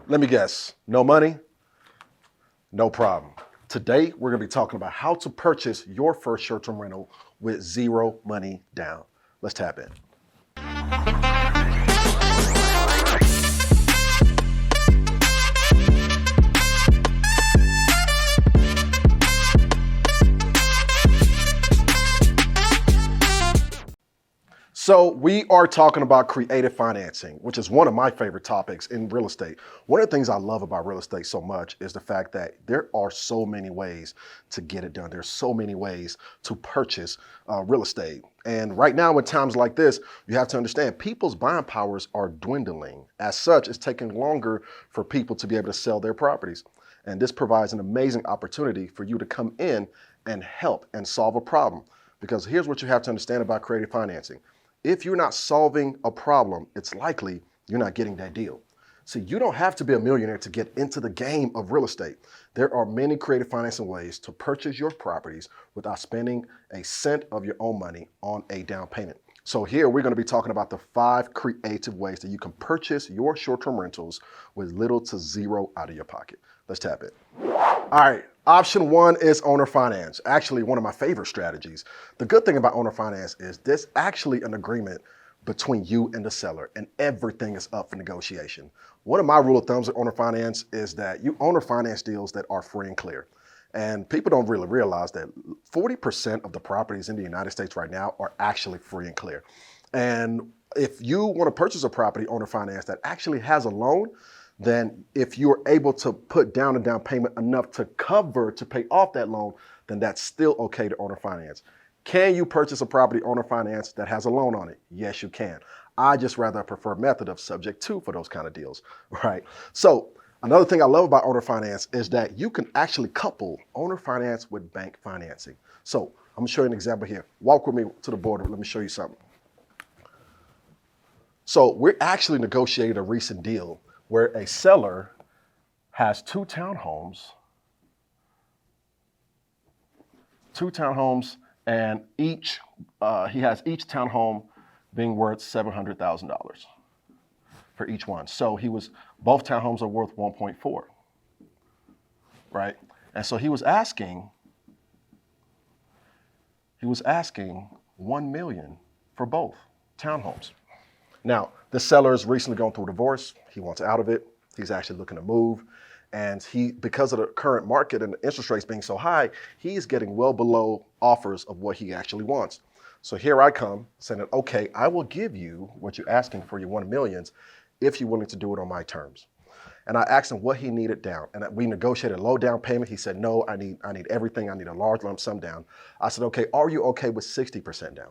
Let me guess, no money, no problem. Today, we're gonna be talking about how to purchase your first short-term rental with zero money down. Let's tap in. So we are talking about creative financing, which is one of my favorite topics in real estate. One of the things I love about real estate so much is the fact that there are so many ways to get it done. There's so many ways to purchase real estate. And right now, in times like this, you have to understand people's buying powers are dwindling. As such, it's taking longer for people to be able to sell their properties. And this provides an amazing opportunity for you to come in and help and solve a problem. Because here's what you have to understand about creative financing. If you're not solving a problem, it's likely you're not getting that deal. See, you don't have to be a millionaire to get into the game of real estate. There are many creative financing ways to purchase your properties without spending a cent of your own money on a down payment. So here we're going to be talking about the 5 creative ways that you can purchase your short-term rentals with little to zero out of your pocket. Let's tap it. All right, option 1 is owner finance. Actually, one of my favorite strategies. The good thing about owner finance is this actually an agreement between you and the seller, and everything is up for negotiation. One of my rule of thumbs with owner finance is that you owner finance deals that are free and clear. And people don't really realize that 40% of the properties in the United States right now are actually free and clear. And if you want to purchase a property owner finance that actually has a loan, then if you're able to put down a down payment enough to pay off that loan, then that's still okay to owner finance. Can you purchase a property owner finance that has a loan on it? Yes, you can. I just rather prefer method of subject to for those kind of deals, right? So another thing I love about owner finance is that you can actually couple owner finance with bank financing. So I'm gonna show you an example here. Walk with me to the border. Let me show you something. So we're actually negotiated a recent deal where a seller has two townhomes, and he has each townhome being worth $700,000 for each one. So both townhomes are worth 1.4, right? And so he was asking $1 million for both townhomes. Now, the seller has recently gone through a divorce. He wants out of it. He's actually looking to move. And because of the current market and the interest rates being so high, he's getting well below offers of what he actually wants. So here I come saying, okay, I will give you what you're asking for your $1 million if you're willing to do it on my terms. And I asked him what he needed down. And we negotiated a low down payment. He said, no, I need everything. I need a large lump sum down. I said, okay, are you okay with 60% down?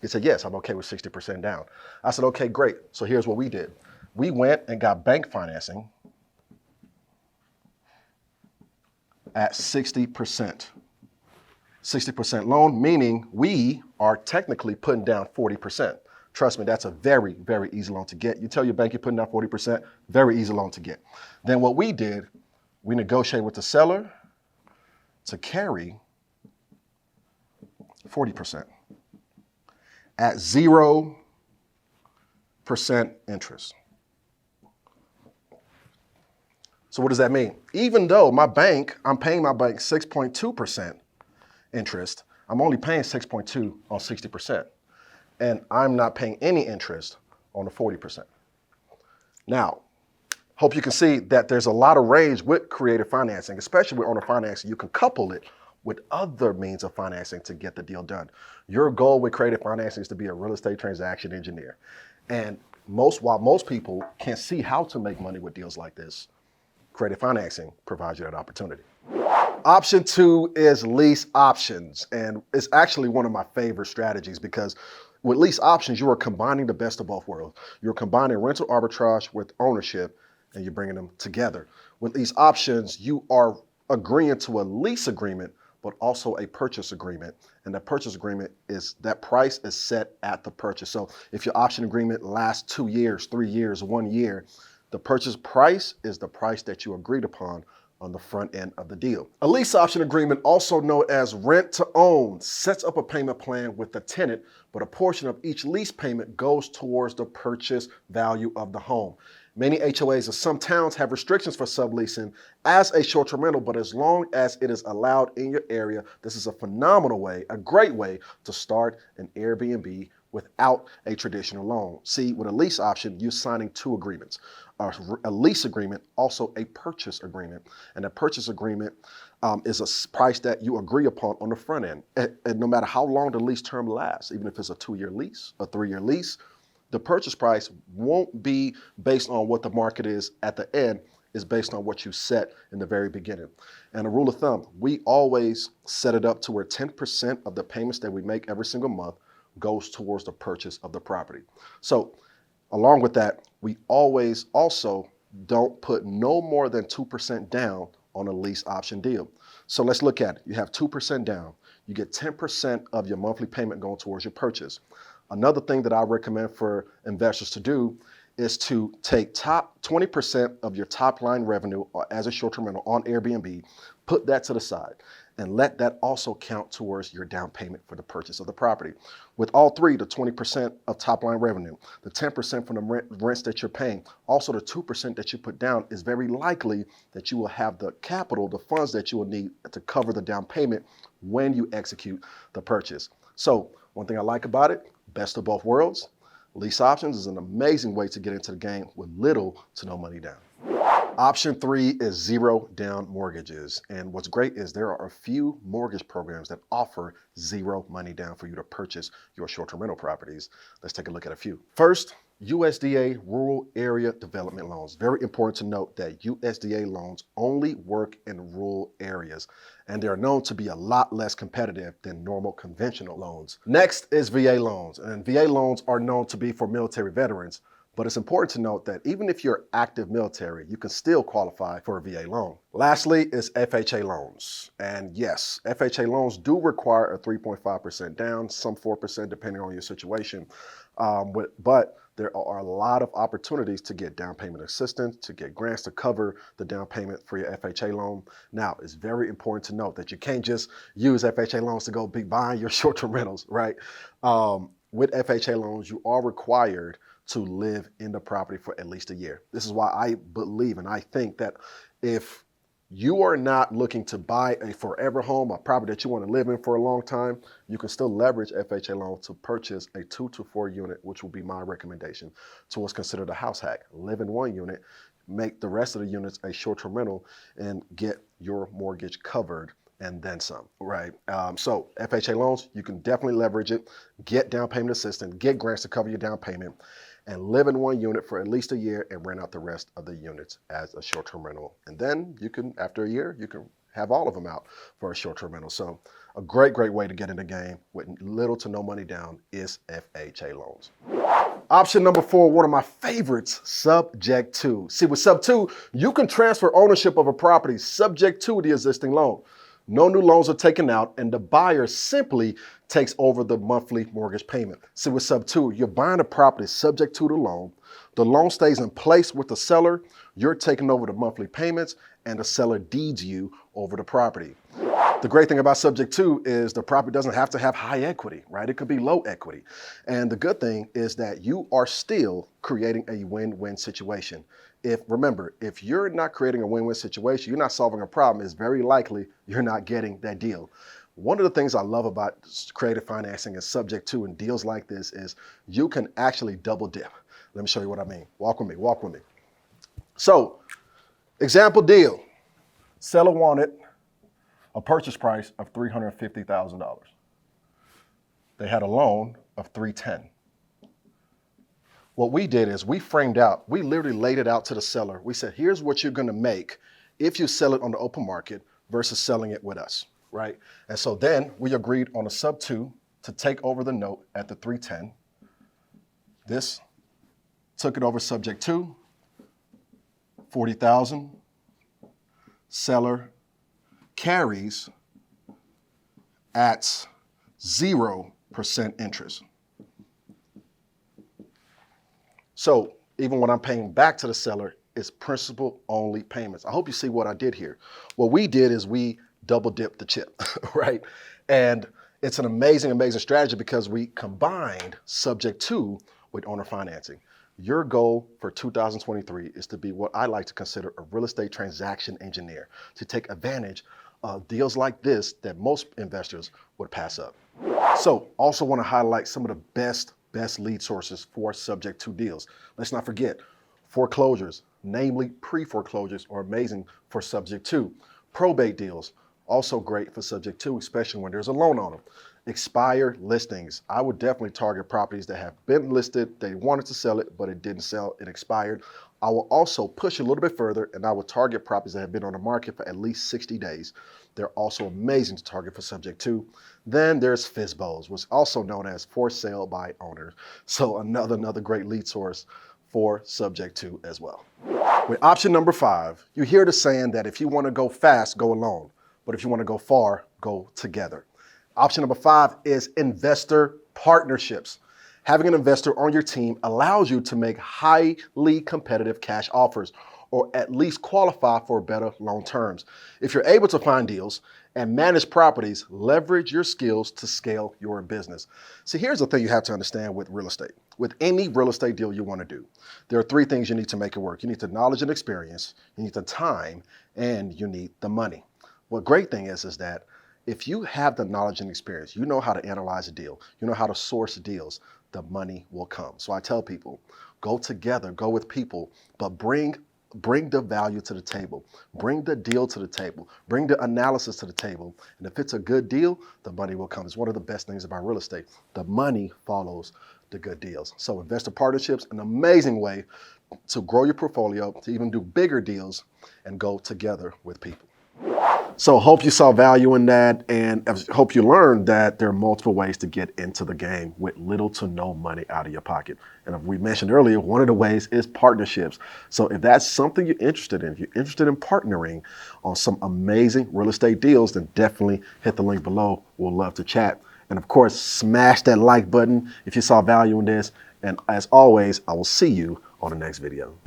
He said, yes, I'm okay with 60% down. I said, okay, great. So here's what we did. We went and got bank financing at 60%. 60% loan, meaning we are technically putting down 40%. Trust me, that's a very, very easy loan to get. You tell your bank you're putting down 40%, very easy loan to get. Then what we did, we negotiated with the seller to carry 40%. At 0% interest. So what does that mean? Even though I'm paying my bank 6.2% interest, I'm only paying 6.2 on 60%. And I'm not paying any interest on the 40%. Now, hope you can see that there's a lot of range with creative financing, especially with owner financing. You can couple it with other means of financing to get the deal done. Your goal with creative financing is to be a real estate transaction engineer. And while most people can't see how to make money with deals like this, creative financing provides you that opportunity. Option 2 is lease options. And it's actually one of my favorite strategies because with lease options, you are combining the best of both worlds. You're combining rental arbitrage with ownership and you're bringing them together. With lease options, you are agreeing to a lease agreement but also a purchase agreement. And the purchase agreement that price is set at the purchase. So if your option agreement lasts 2 years, 3 years, 1 year, the purchase price is the price that you agreed upon on the front end of the deal. A lease option agreement, also known as rent to own, sets up a payment plan with the tenant, but a portion of each lease payment goes towards the purchase value of the home. Many HOAs and some towns have restrictions for subleasing as a short-term rental, but as long as it is allowed in your area, this is a phenomenal way, a great way to start an Airbnb without a traditional loan. See, with a lease option, you're signing two agreements. A lease agreement, also a purchase agreement. And a purchase agreement is a price that you agree upon on the front end. And no matter how long the lease term lasts, even if it's a 2-year lease, a 3-year lease, the purchase price won't be based on what the market is at the end. Is based on what you set in the very beginning. And a rule of thumb, we always set it up to where 10% of the payments that we make every single month goes towards the purchase of the property. So along with that, we always also don't put no more than 2% down on a lease option deal. So let's look at it. You have 2% down. You get 10% of your monthly payment going towards your purchase. Another thing that I recommend for investors to do is to take top 20% of your top line revenue as a short-term rental on Airbnb, put that to the side, and let that also count towards your down payment for the purchase of the property. With all three, the 20% of top line revenue, the 10% from the rents that you're paying, also the 2% that you put down, is very likely that you will have the capital, the funds that you will need to cover the down payment when you execute the purchase. So one thing I like about it, best of both worlds. Lease options is an amazing way to get into the game with little to no money down. Option 3 is zero down mortgages. And what's great is there are a few mortgage programs that offer zero money down for you to purchase your short-term rental properties. Let's take a look at a few. First, USDA Rural Area Development Loans. Very important to note that USDA loans only work in rural areas, and they're known to be a lot less competitive than normal conventional loans. Next is VA loans, and VA loans are known to be for military veterans, but it's important to note that even if you're active military, you can still qualify for a VA loan. Lastly is FHA loans. And yes, FHA loans do require a 3.5% down, some 4% depending on your situation. But there are a lot of opportunities to get down payment assistance, to get grants to cover the down payment for your FHA loan. Now, it's very important to note that you can't just use FHA loans to go be buying your short-term rentals, right? With FHA loans, you are required to live in the property for at least a year. This is why I believe and I think that if you are not looking to buy a forever home, a property that you want to live in for a long time, you can still leverage FHA loan to purchase a 2 to 4 unit, which will be my recommendation to what's considered a house hack. Live in one unit, make the rest of the units a short-term rental, and get your mortgage covered and then some, right? So FHA loans, you can definitely leverage it, get down payment assistance, get grants to cover your down payment, and live in one unit for at least a year and rent out the rest of the units as a short-term rental. And then you can, after a year, you can have all of them out for a short-term rental. So a great, great way to get in the game with little to no money down is FHA loans. Option number 4, one of my favorites, subject to. See, with sub 2, you can transfer ownership of a property subject to the existing loan. No new loans are taken out, and the buyer simply takes over the monthly mortgage payment. See, with sub 2, you're buying a property subject to the loan. The loan stays in place with the seller. You're taking over the monthly payments, and the seller deeds you over the property. The great thing about subject to is the property doesn't have to have high equity, right? It could be low equity. And the good thing is that you are still creating a win-win situation. Remember, if you're not creating a win-win situation, you're not solving a problem, it's very likely you're not getting that deal. One of the things I love about creative financing and subject to and deals like this is you can actually double dip. Let me show you what I mean. Walk with me, walk with me. So, example deal. Seller wanted a purchase price of $350,000. They had a loan of $310,000. What we did is we literally laid it out to the seller. We said, here's what you're gonna make if you sell it on the open market versus selling it with us, right? And so then we agreed on a sub 2 to take over the note at the $310,000. This took it over subject to, $40,000. Seller carries at 0% interest. So even when I'm paying back to the seller, it's principal only payments. I hope you see what I did here. What we did is we double dipped the chip, right? And it's an amazing, amazing strategy because we combined subject to with owner financing. Your goal for 2023 is to be what I like to consider a real estate transaction engineer, to take advantage of deals like this that most investors would pass up. So also want to highlight some of the best lead sources for subject to deals. Let's not forget foreclosures, namely pre-foreclosures, are amazing for subject to. Probate deals, also great for subject to, especially when there's a loan on them. Expired listings. I would definitely target properties that have been listed, they wanted to sell it, but it didn't sell, it expired. I will also push a little bit further and I will target properties that have been on the market for at least 60 days. They're also amazing to target for subject to. Then there's FSBOs, which is also known as for sale by owner. So another great lead source for subject to as well. With option number 5, you hear the saying that if you want to go fast, go alone. But if you want to go far, go together. Option number 5 is investor partnerships. Having an investor on your team allows you to make highly competitive cash offers, or at least qualify for better loan terms. If you're able to find deals and manage properties, leverage your skills to scale your business. See, here's the thing you have to understand with real estate. With any real estate deal you want to do, there are 3 things you need to make it work. You need the knowledge and experience, you need the time, and you need the money. What great thing is that if you have the knowledge and experience, you know how to analyze a deal, you know how to source deals, the money will come. So I tell people, go together, go with people, but bring the value to the table, bring the deal to the table, bring the analysis to the table. And if it's a good deal, the money will come. It's one of the best things about real estate. The money follows the good deals. So investor partnerships, an amazing way to grow your portfolio, to even do bigger deals and go together with people. So hope you saw value in that, and I hope you learned that there are multiple ways to get into the game with little to no money out of your pocket. And as we mentioned earlier, one of the ways is partnerships. So if that's something you're interested in, if you're interested in partnering on some amazing real estate deals, then definitely hit the link below. We'll love to chat. And of course, smash that like button if you saw value in this. And as always, I will see you on the next video.